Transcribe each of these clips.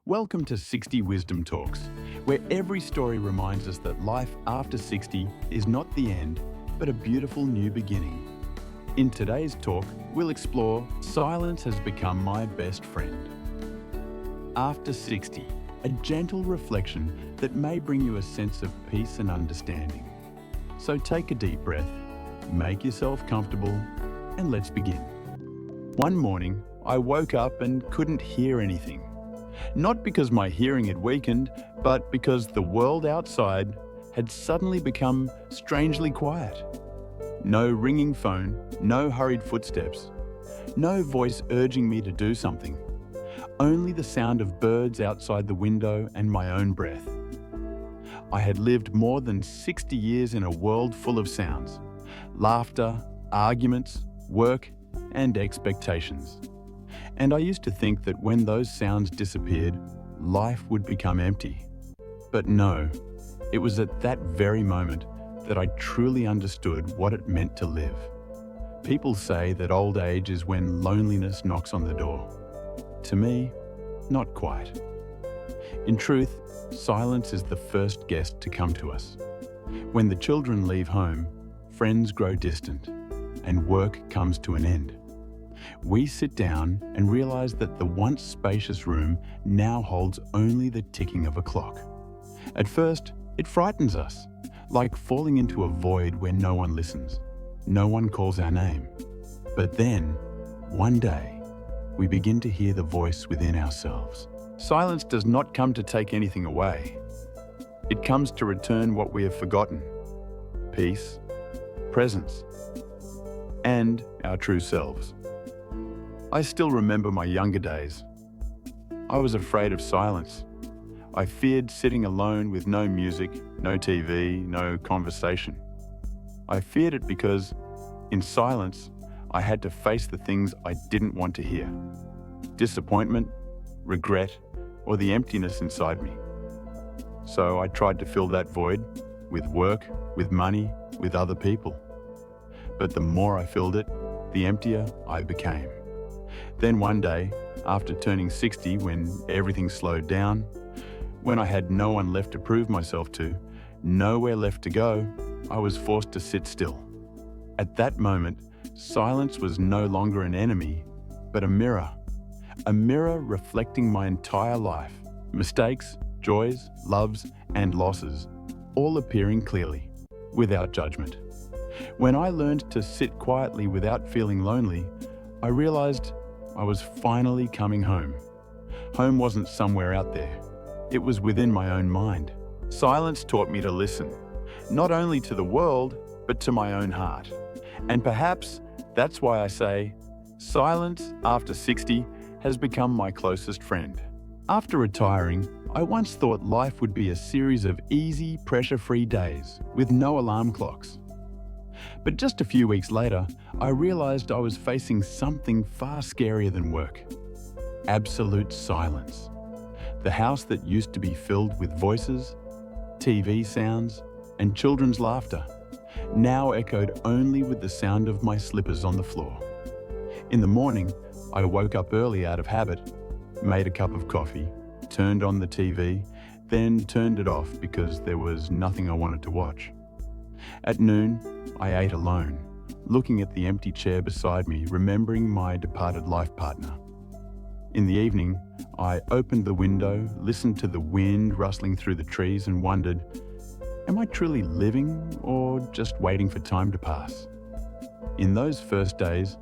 Welcome to 60 Wisdom Talks, where every story reminds us that life after 60 is not the end, but a beautiful new beginning. In today's talk, we'll explore Silence Has Become My Best Friend. After 60, a gentle reflection that may bring you a sense of peace and understanding. So take a deep breath, make yourself comfortable, and let's begin. One morning, I woke up and couldn't hear anything. Not because my hearing had weakened, but because the world outside had suddenly become strangely quiet. No ringing phone, no hurried footsteps, no voice urging me to do something. Only the sound of birds outside the window and my own breath. I had lived more than 60 years in a world full of sounds, laughter, arguments, work, and expectations. And I used to think that when those sounds disappeared, life would become empty. But no, it was at that very moment that I truly understood what it meant to live. People say that old age is when loneliness knocks on the door. To me, not quite. In truth, silence is the first guest to come to us. When the children leave home, friends grow distant, and work comes to an end. We sit down and realize that the once spacious room now holds only the ticking of a clock. At first, it frightens us, like falling into a void where no one listens, no one calls our name. But then, one day, we begin to hear the voice within ourselves. Silence does not come to take anything away. It comes to return what we have forgotten: peace, presence, and our true selves. I still remember my younger days. I was afraid of silence. I feared sitting alone with no music, no TV, no conversation. I feared it because, in silence, I had to face the things I didn't want to hear: disappointment, regret, or the emptiness inside me. So I tried to fill that void with work, with money, with other people. But the more I filled it, the emptier I became. Then one day, after turning 60, when everything slowed down, when I had no one left to prove myself to, nowhere left to go, I was forced to sit still. At that moment, silence was no longer an enemy, but a mirror reflecting my entire life, mistakes, joys, loves, and losses, all appearing clearly, without judgment. When I learned to sit quietly without feeling lonely, I realized I was finally coming home. Home wasn't somewhere out there. It was within my own mind. Silence taught me to listen, not only to the world, but to my own heart. And perhaps that's why I say, silence after 60 has become my closest friend. After retiring, I once thought life would be a series of easy, pressure-free days with no alarm clocks. But just a few weeks later, I realized I was facing something far scarier than work: absolute silence. The house that used to be filled with voices, TV sounds, and children's laughter now echoed only with the sound of my slippers on the floor. In the morning, I woke up early out of habit, made a cup of coffee, turned on the TV, then turned it off because there was nothing I wanted to watch. At noon, I ate alone, looking at the empty chair beside me, remembering my departed life partner. In the evening, I opened the window, listened to the wind rustling through the trees, and wondered, am I truly living or just waiting for time to pass? In those first days,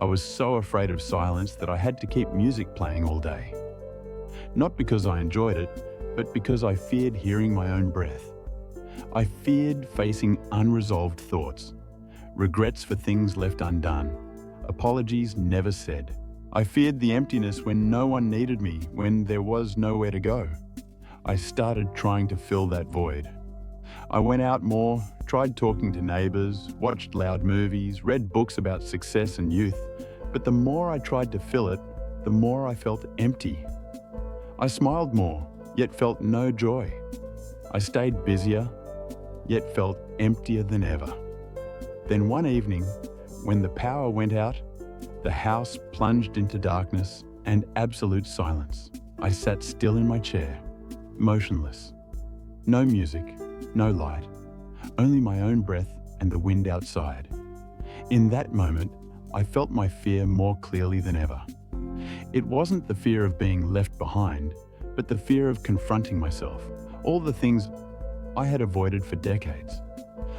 I was so afraid of silence that I had to keep music playing all day. Not because I enjoyed it, but because I feared hearing my own breath. I feared facing unresolved thoughts, regrets for things left undone, apologies never said. I feared the emptiness when no one needed me, when there was nowhere to go. I started trying to fill that void. I went out more, tried talking to neighbors, watched loud movies, read books about success and youth, but the more I tried to fill it, the more I felt empty. I smiled more, yet felt no joy. I stayed busier, yet felt emptier than ever. Then one evening, when the power went out, the house plunged into darkness and absolute silence. I sat still in my chair, motionless. No music, no light, only my own breath and the wind outside. In that moment, I felt my fear more clearly than ever. It wasn't the fear of being left behind, but the fear of confronting myself, all the things I had avoided for decades.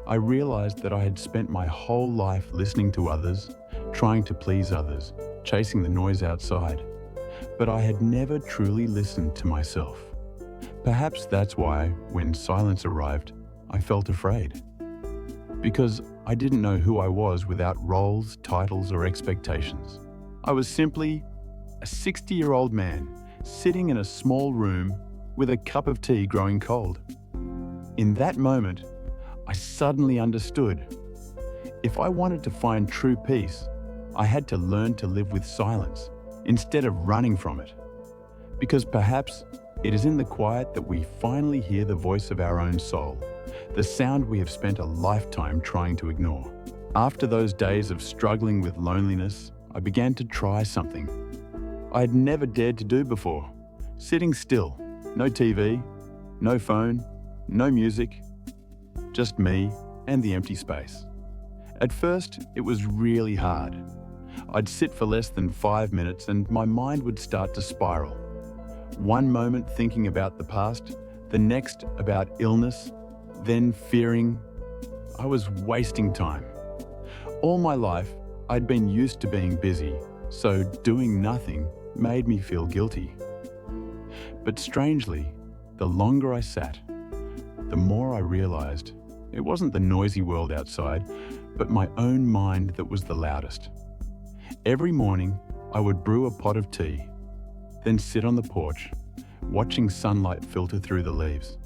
I realized that I had spent my whole life listening to others, trying to please others, chasing the noise outside. But I had never truly listened to myself. Perhaps that's why, when silence arrived, I felt afraid. Because I didn't know who I was without roles, titles, or expectations. I was simply a 60-year-old man sitting in a small room with a cup of tea growing cold. In that moment, I suddenly understood. If I wanted to find true peace, I had to learn to live with silence instead of running from it. Because perhaps it is in the quiet that we finally hear the voice of our own soul, the sound we have spent a lifetime trying to ignore. After those days of struggling with loneliness, I began to try something I had never dared to do before. Sitting still, no TV, no phone, no music, just me and the empty space. At first, it was really hard. I'd sit for less than 5 minutes and my mind would start to spiral. One moment thinking about the past, the next about illness, then fearing I was wasting time. All my life, I'd been used to being busy, so doing nothing made me feel guilty. But strangely, the longer I sat, the more I realized it wasn't the noisy world outside, but my own mind that was the loudest. Every morning, I would brew a pot of tea, then sit on the porch, watching sunlight filter through the leaves,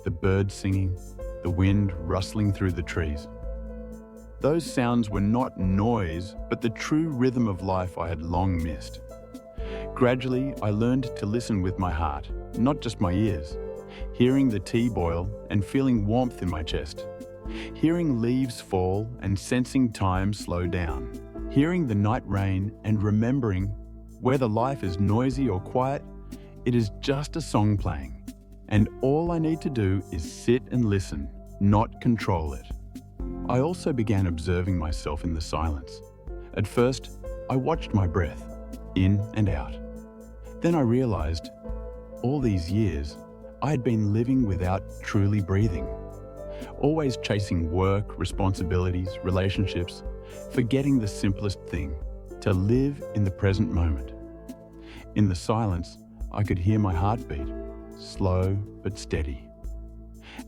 the birds singing, the wind rustling through the trees. Those sounds were not noise, but the true rhythm of life I had long missed. Gradually, I learned to listen with my heart, not just my ears, hearing the tea boil and feeling warmth in my chest, hearing leaves fall and sensing time slow down, hearing the night rain and remembering whether life is noisy or quiet, it is just a song playing, and all I need to do is sit and listen, not control it. I also began observing myself in the silence. At first, I watched my breath, in and out. Then I realized, all these years, I had been living without truly breathing. Always chasing work, responsibilities, relationships, forgetting the simplest thing, to live in the present moment. In the silence, I could hear my heartbeat, slow but steady.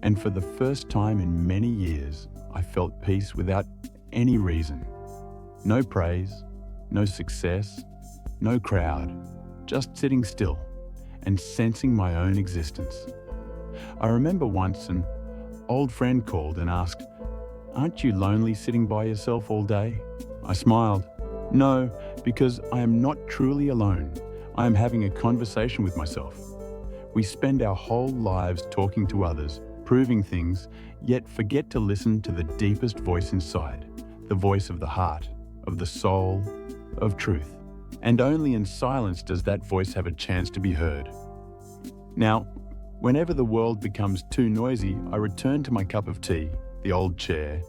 And for the first time in many years, I felt peace without any reason. No praise, no success, no crowd, just sitting still and sensing my own existence. I remember once an old friend called and asked, "Aren't you lonely sitting by yourself all day?" I smiled. "No, because I am not truly alone. I am having a conversation with myself." We spend our whole lives talking to others, proving things, yet forget to listen to the deepest voice inside, the voice of the heart, of the soul, of truth. And only in silence does that voice have a chance to be heard. Now, whenever the world becomes too noisy, I return to my cup of tea, the old chair,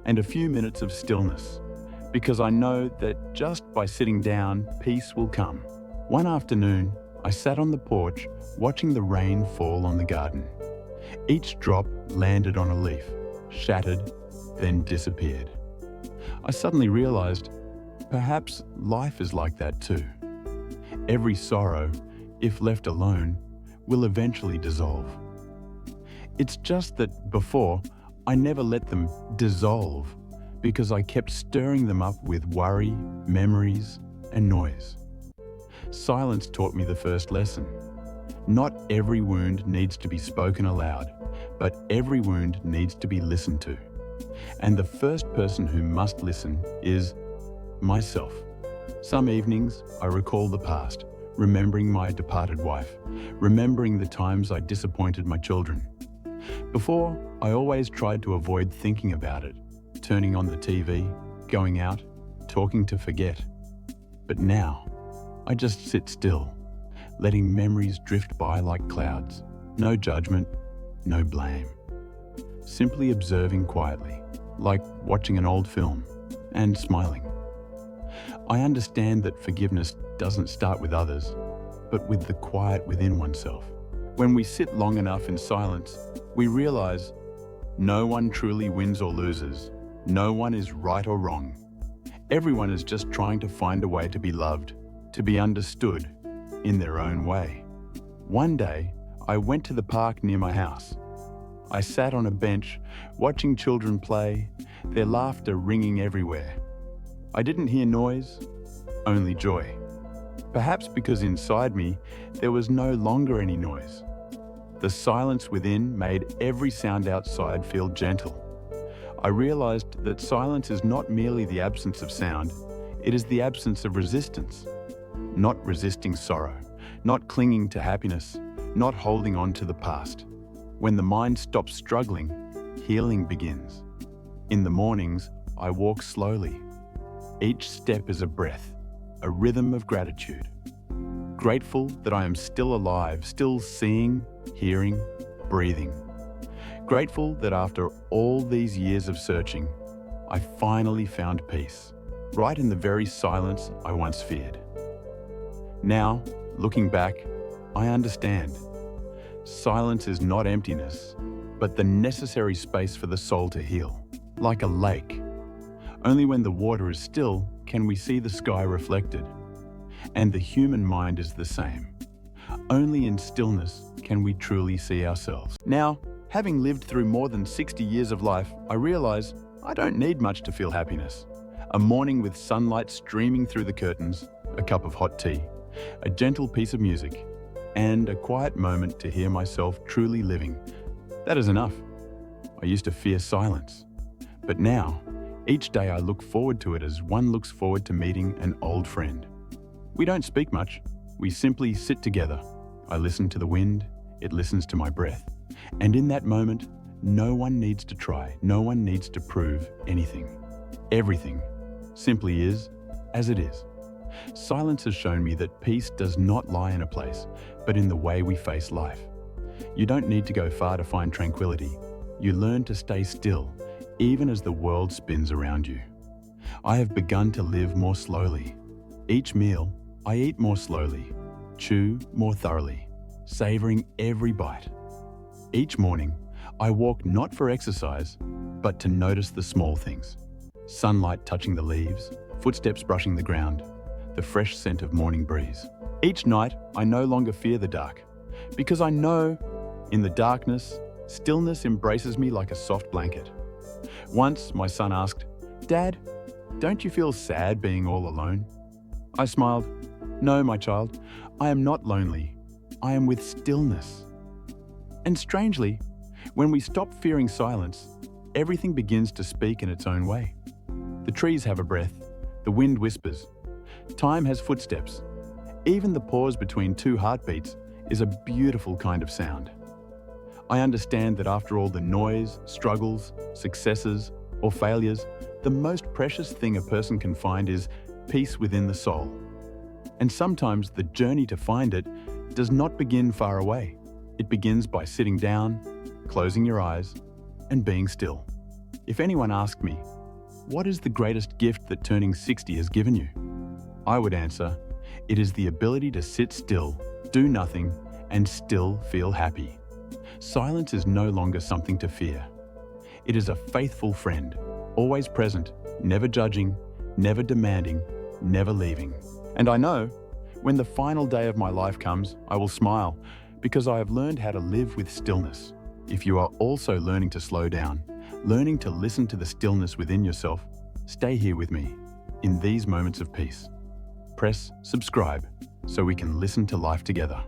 and a few minutes of stillness, because I know that just by sitting down, peace will come. One afternoon, I sat on the porch watching the rain fall on the garden. Each drop landed on a leaf, shattered, then disappeared. I suddenly realized, perhaps life is like that too. Every sorrow, if left alone, will eventually dissolve. It's just that before, I never let them dissolve because I kept stirring them up with worry, memories, and noise. Silence taught me the first lesson. Not every wound needs to be spoken aloud, but every wound needs to be listened to. And the first person who must listen is myself. Some evenings, I recall the past, remembering my departed wife, remembering the times I disappointed my children. Before, I always tried to avoid thinking about it, turning on the TV, going out, talking to forget. But now, I just sit still, letting memories drift by like clouds. No judgment, no blame. Simply observing quietly, like watching an old film, and smiling. I understand that forgiveness doesn't start with others, but with the quiet within oneself. When we sit long enough in silence, we realize no one truly wins or loses. No one is right or wrong. Everyone is just trying to find a way to be loved, to be understood in their own way. One day, I went to the park near my house. I sat on a bench, watching children play, their laughter ringing everywhere. I didn't hear noise, only joy. Perhaps because inside me, there was no longer any noise. The silence within made every sound outside feel gentle. I realized that silence is not merely the absence of sound, it is the absence of resistance. Not resisting sorrow, not clinging to happiness, not holding on to the past. When the mind stops struggling, healing begins. In the mornings, I walk slowly. Each step is a breath, a rhythm of gratitude. Grateful that I am still alive, still seeing, hearing, breathing. Grateful that after all these years of searching, I finally found peace, right in the very silence I once feared. Now, looking back, I understand. Silence is not emptiness, but the necessary space for the soul to heal, like a lake. Only when the water is still can we see the sky reflected. And the human mind is the same. Only in stillness can we truly see ourselves. Now, having lived through more than 60 years of life, I realize I don't need much to feel happiness. A morning with sunlight streaming through the curtains, a cup of hot tea, a gentle piece of music, and a quiet moment to hear myself truly living. That is enough. I used to fear silence, but now, each day I look forward to it as one looks forward to meeting an old friend. We don't speak much. We simply sit together. I listen to the wind, it listens to my breath. And in that moment, no one needs to try, no one needs to prove anything. Everything simply is as it is. Silence has shown me that peace does not lie in a place, but in the way we face life. You don't need to go far to find tranquility. You learn to stay still, even as the world spins around you. I have begun to live more slowly. Each meal, I eat more slowly, chew more thoroughly, savoring every bite. Each morning, I walk not for exercise, but to notice the small things. Sunlight touching the leaves, footsteps brushing the ground, the fresh scent of morning breeze. Each night, I no longer fear the dark, because I know, in the darkness, stillness embraces me like a soft blanket. Once, my son asked, "Dad, don't you feel sad being all alone?" I smiled. "No, my child, I am not lonely. I am with stillness." And strangely, when we stop fearing silence, everything begins to speak in its own way. The trees have a breath, the wind whispers, time has footsteps. Even the pause between two heartbeats is a beautiful kind of sound. I understand that after all the noise, struggles, successes, or failures, the most precious thing a person can find is peace within the soul. And sometimes the journey to find it does not begin far away. It begins by sitting down, closing your eyes, and being still. If anyone asked me, what is the greatest gift that turning 60 has given you? I would answer, it is the ability to sit still, do nothing, and still feel happy. Silence is no longer something to fear. It is a faithful friend, always present, never judging, never demanding, never leaving. And I know, when the final day of my life comes, I will smile, because I have learned how to live with stillness. If you are also learning to slow down, learning to listen to the stillness within yourself, stay here with me, in these moments of peace. Press subscribe, so we can listen to life together.